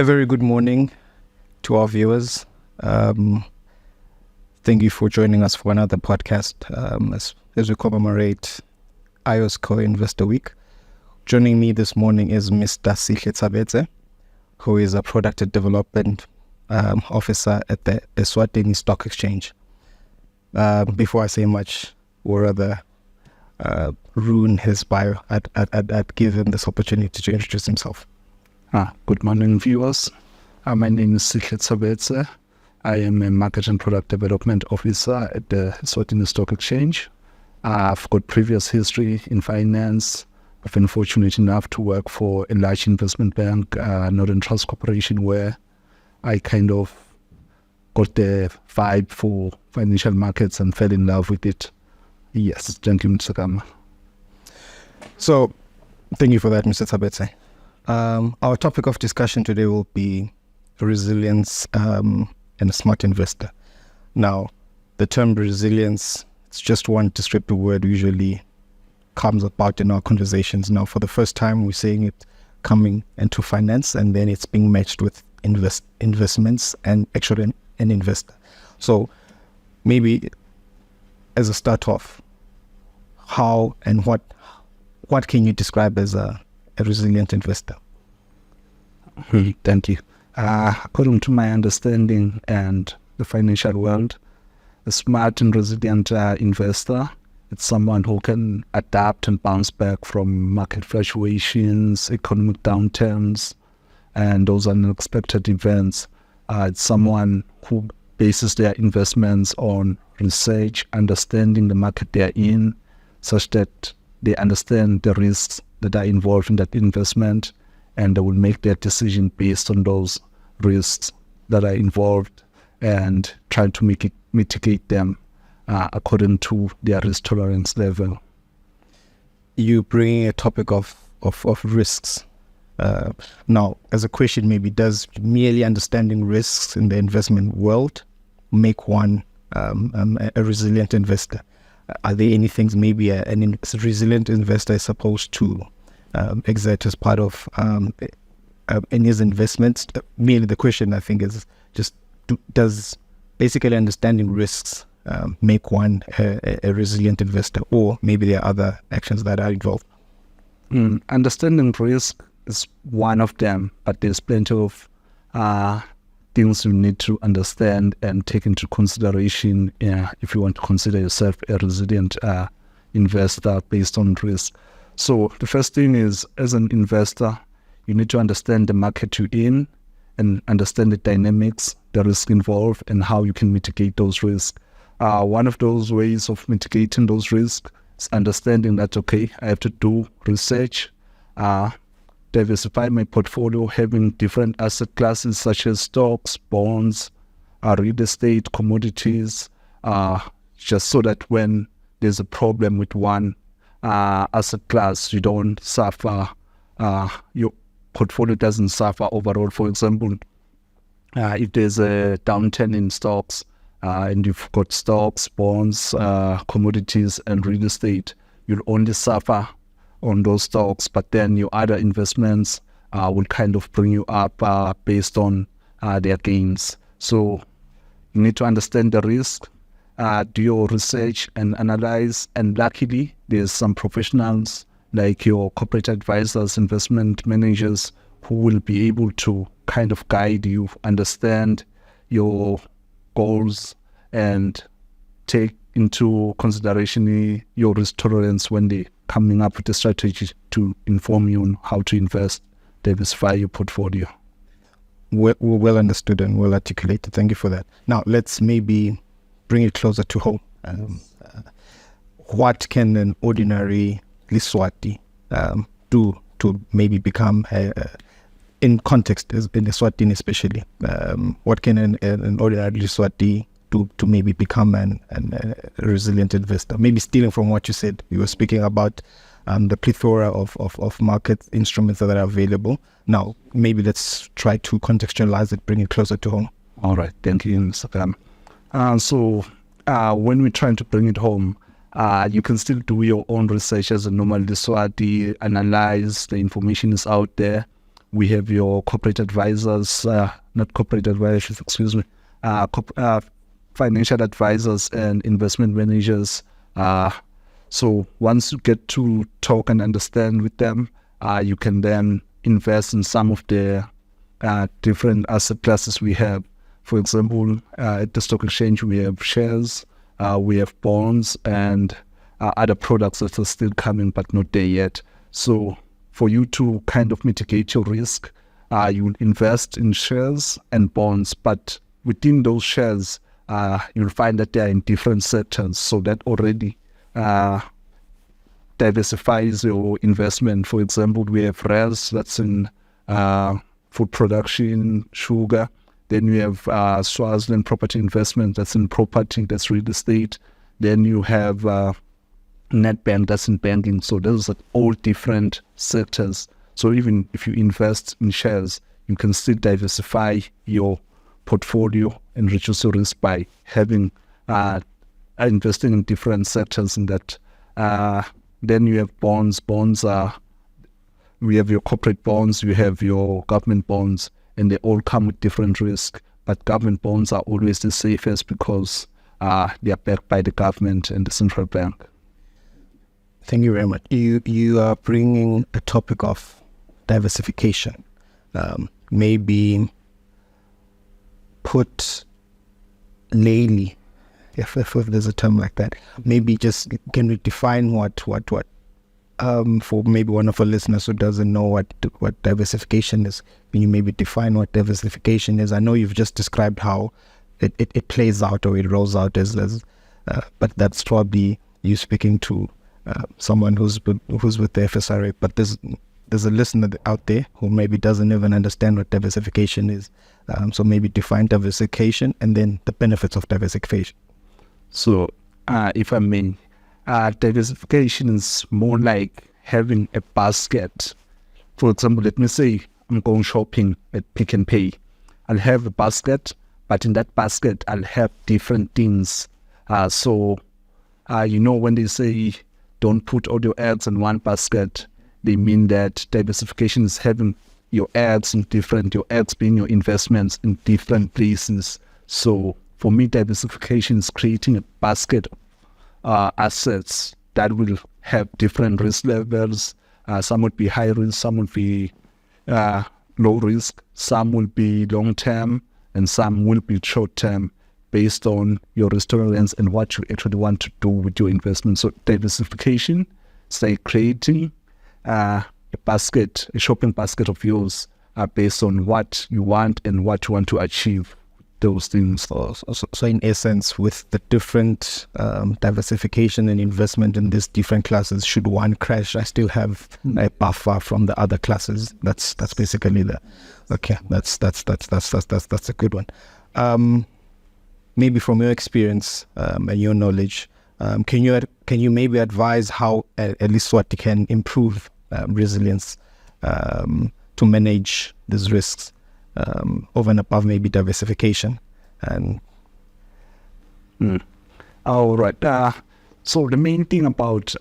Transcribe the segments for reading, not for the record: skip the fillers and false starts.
A very good morning to our viewers. Thank you for joining us for another podcast as we commemorate IOSCO Investor Week. Joining me this morning is Mr. Sihle Tsabetse, who is a product development officer at the Eswatini Stock Exchange. Before I say much, or rather ruin his bio, I'd give him this opportunity to introduce himself. Good morning, viewers. My name is Sihle Tsabetse. I am a market and product development officer at the Eswatini Stock Exchange. I've got previous history in finance. I've been fortunate enough to work for a large investment bank, Northern Trust Corporation, where I kind of got the vibe for financial markets and fell in love with it. Yes, thank you, Mr. Kama. So, thank you for that, Mr. Tsabetse. Our topic of discussion today will be resilience and a smart investor. Now, the term resilience, it's just one descriptive word usually comes about in our conversations. Now, for the first time, we're seeing it coming into finance, and then it's being matched with investments and actually an investor. So maybe as a start off, how and what can you describe as a resilient investor? Thank you. According to my understanding and the financial world, a smart and resilient investor, it's someone who can adapt and bounce back from market fluctuations, economic downturns, and those unexpected events. It's someone who bases their investments on research, understanding the market they're in, such that they understand the risks that are involved in that investment, and they will make their decision based on those risks that are involved and try to mitigate them according to their risk tolerance level. You bring a topic of risks. Now, as a question, maybe does merely understanding risks in the investment world make one a resilient investor? Are there any things maybe a resilient investor is supposed to exert as part of in his investments? Merely the question, I think, is just does basically understanding risks make one a resilient investor, or maybe there are other actions that are involved? Understanding risk is one of them, but there's plenty of things you need to understand and take into consideration if you want to consider yourself a resilient investor based on risk. So the first thing is, as an investor, you need to understand the market you're in and understand the dynamics, the risk involved, and how you can mitigate those risks. One of those ways of mitigating those risks is understanding that, okay, I have to do research, diversify my portfolio, having different asset classes such as stocks, bonds, real estate, commodities, just so that when there's a problem with one asset class, you don't suffer, your portfolio doesn't suffer overall. For example, if there's a downturn in stocks and you've got stocks, bonds, commodities, and real estate, you'll only suffer on those stocks, but then your other investments will kind of bring you up based on their gains. So you need to understand the risk, do your research and analyze, and luckily there's some professionals like your corporate advisors, investment managers, who will be able to kind of guide you, understand your goals, and take into consideration your risk tolerance when they coming up with a strategy to inform you on how to invest, diversify your portfolio. Well understood and well articulated. Thank you for that. Now, let's maybe bring it closer to home. What can an ordinary Liswati do to maybe become, in context, in Eswatini especially, what can an ordinary Liswati do to maybe become a resilient investor? Maybe stealing from what you said, you were speaking about the plethora of market instruments that are available. Now, maybe let's try to contextualize it, bring it closer to home. All right, thank you, Mr. Kam. So when we're trying to bring it home, you can still do your own research as a normal Liswati, analyze, the information is out there. we have your corporate advisors, not corporate advisors, excuse me, financial advisors and investment managers. So once you get to talk and understand with them, you can then invest in some of the different asset classes we have. For example, at the stock exchange, we have shares, we have bonds, and other products that are still coming but not there yet. So for you to kind of mitigate your risk, you invest in shares and bonds, but within those shares, you'll find that they are in different sectors. So that already diversifies your investment. For example, we have RES, that's in food production, sugar. Then you have Swaziland property investment, that's in property, that's real estate. Then you have Nedbank, that's in banking. So those are all different sectors. So even if you invest in shares, you can still diversify your portfolio and reduce your risk by having investing in different sectors in that. Then you have bonds. Bonds are, we have your corporate bonds, you have your government bonds, and they all come with different risk. But government bonds are always the safest because they are backed by the government and the central bank. Thank you very much. You are bringing a topic of diversification. Maybe put layly, if there's a term like that, maybe just can we define what for maybe one of our listeners who doesn't know what diversification is, can you maybe define what diversification is? I know you've just described how it plays out or it rolls out as but that's probably you speaking to someone who's with the FSRA, but there's a listener out there who maybe doesn't even understand what diversification is. So maybe define diversification and then the benefits of diversification. So if I may, diversification is more like having a basket. For example, let me say I'm going shopping at Pick and Pay. I'll have a basket, but in that basket, I'll have different things. So when they say don't put all your eggs in one basket, they mean that diversification is having your eggs your eggs being your investments in different places. So for me, diversification is creating a basket of assets that will have different risk levels. Some would be high risk, some would be low risk, some will be long term, and some will be short term, based on your risk tolerance and what you actually want to do with your investment. So diversification is like creating a shopping basket of yours based on what you want and what you want to achieve. Those things. So in essence, with the different diversification and investment in these different classes, should one crash, I still have a buffer from the other classes. That's basically that's a good one. Maybe from your experience and your knowledge, can you maybe advise how at least what can improve resilience to manage these risks? Over and above maybe diversification and all right. So the main thing about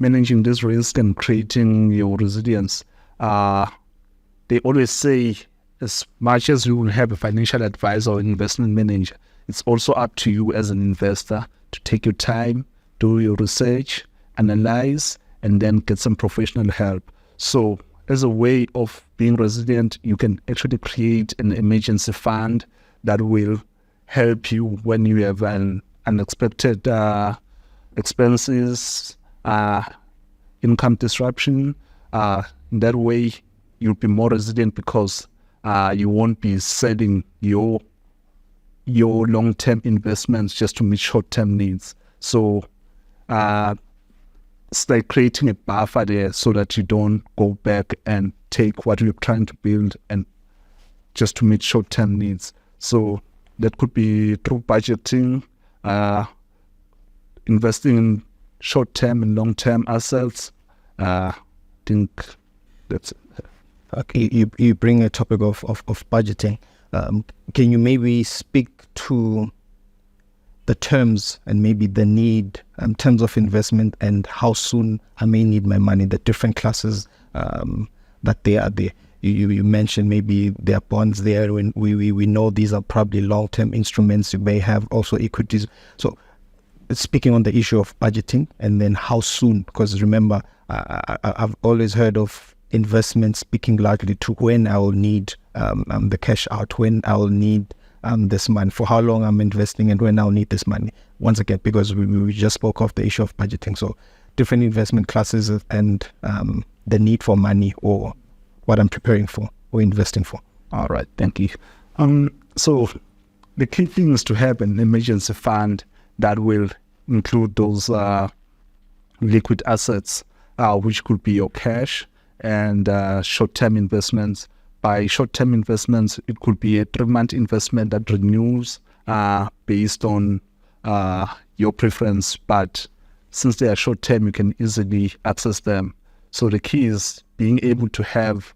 managing this risk and creating your resilience, they always say as much as you will have a financial advisor or investment manager, it's also up to you as an investor to take your time, do your research, analyze, and then get some professional help. So as a way of being resilient, you can actually create an emergency fund that will help you when you have an unexpected expenses, income disruption. In that way, you'll be more resilient because you won't be selling your long-term investments just to meet short-term needs. So it's like creating a buffer there so that you don't go back and take what you're trying to build and just to meet short-term needs. So that could be through budgeting, investing in short-term and long-term assets. I think that's it. Okay, you bring a topic of budgeting. Can you maybe speak to the terms and maybe the need in terms of investment and how soon I may need my money, the different classes that they are there? you mentioned maybe there are bonds there. When we know these are probably long-term instruments. You may have also equities. So speaking on the issue of budgeting and then how soon, because remember, I've always heard of investments speaking largely to when I will need the cash out, when I will need this money, for how long I'm investing, and when I'll need this money. Once again, because we just spoke of the issue of budgeting. So different investment classes and the need for money, or what I'm preparing for or investing for. All right, thank you. So the key thing is to have an emergency fund that will include those liquid assets, which could be your cash and short-term investments. By short-term investments, it could be a 3-month investment that renews based on your preference. But since they are short-term, you can easily access them. So the key is being able to have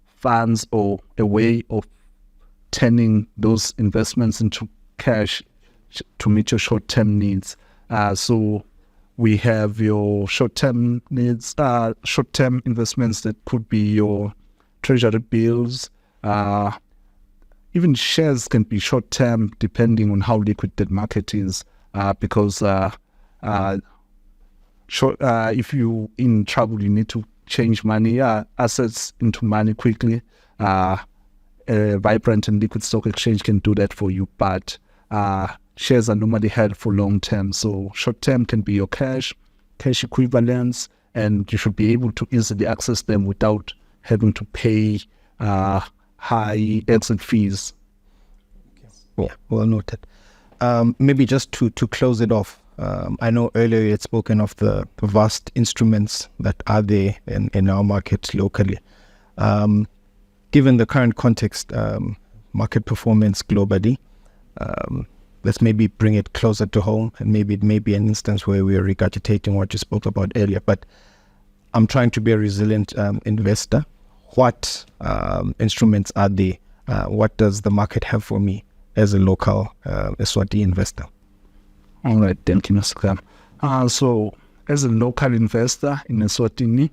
funds or a way of turning those investments into cash to meet your short-term needs. So we have your short-term needs, short-term investments that could be your treasury bills. Even shares can be short-term depending on how liquid the market is, because if you in trouble, you need to change money, assets into money quickly. A vibrant and liquid stock exchange can do that for you, but shares are normally held for long term. So short term can be your cash equivalents, and you should be able to easily access them without having to pay high exit fees. Yeah, well noted. Maybe just to close it off, I know earlier you had spoken of the vast instruments that are there in our market locally. Given the current context, market performance globally, let's maybe bring it closer to home, and maybe it may be an instance where we are regurgitating what you spoke about earlier. But I'm trying to be a resilient investor. What instruments are there? What does the market have for me as a local Eswatini investor? All right, thank you, Mr. Kam. So as a local investor in Eswatini,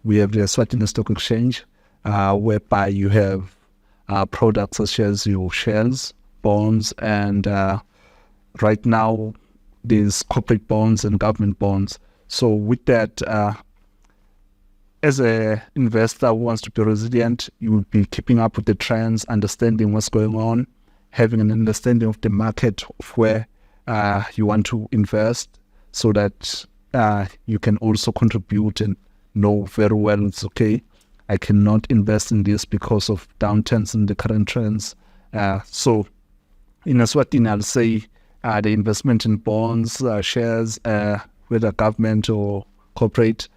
we have the Eswatini Stock Exchange, whereby you have products such as your shares, bonds, and right now there's corporate bonds and government bonds. So with that, as an investor who wants to be resilient, you will be keeping up with the trends, understanding what's going on, having an understanding of the market, of where you want to invest, so that you can also contribute and know very well it's okay, I cannot invest in this because of downturns in the current trends. So in Eswatini, I'll say the investment in bonds, shares, whether government or corporate,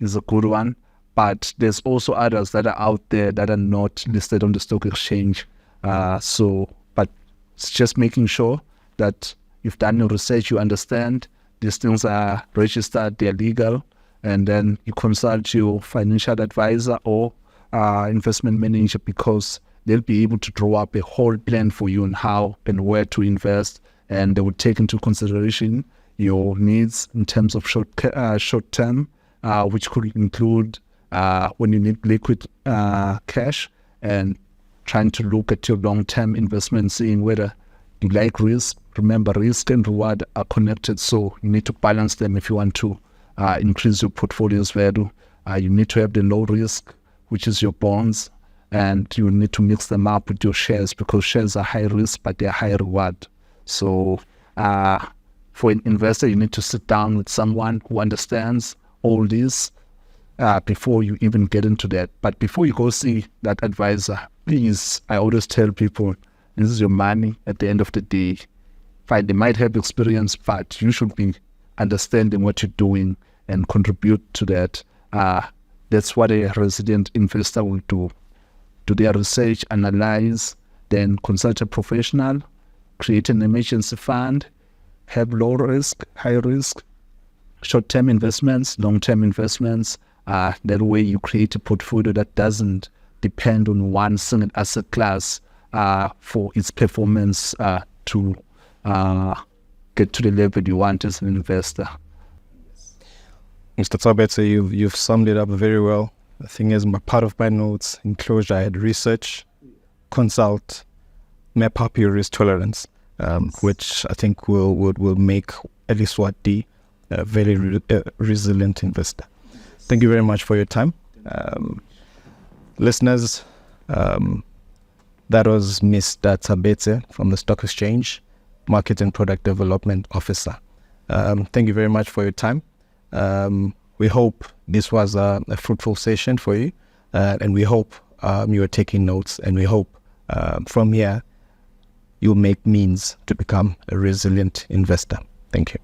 is a good one. But there's also others that are out there that are not listed on the stock exchange. But it's just making sure that you've done your research, you understand these things are registered, they're legal, and then you consult your financial advisor or investment manager, because they'll be able to draw up a whole plan for you on how and where to invest, and they will take into consideration your needs in terms of short term, which could include when you need liquid cash, and trying to look at your long-term investment, seeing whether you like risk. Remember, risk and reward are connected, so you need to balance them if you want to increase your portfolio's value. You need to have the low risk, which is your bonds, and you need to mix them up with your shares, because shares are high risk but they're high reward. So for an investor, you need to sit down with someone who understands all this before you even get into that. But before you go see that advisor, please, I always tell people, this is your money at the end of the day. Fine, they might have experience, but you should be understanding what you're doing and contribute to that. That's what a resident investor will do. Do their research, analyze, then consult a professional, create an emergency fund, have low risk, high risk, short-term investments, long-term investments. That way you create a portfolio that doesn't depend on one single asset class for its performance to get to the level you want as an investor. Mr. Tabetse, you've summed it up very well. The thing is, part of my notes, enclosure, I had research, consult, map up your risk tolerance, which I think will make at least what the very resilient investor. Thank you very much for your time. Listeners, that was Mr. Tabetse from the Stock Exchange, Market and Product Development Officer. Thank you very much for your time. We hope this was a fruitful session for you, and we hope you are taking notes, and we hope from here you'll make means to become a resilient investor. Thank you.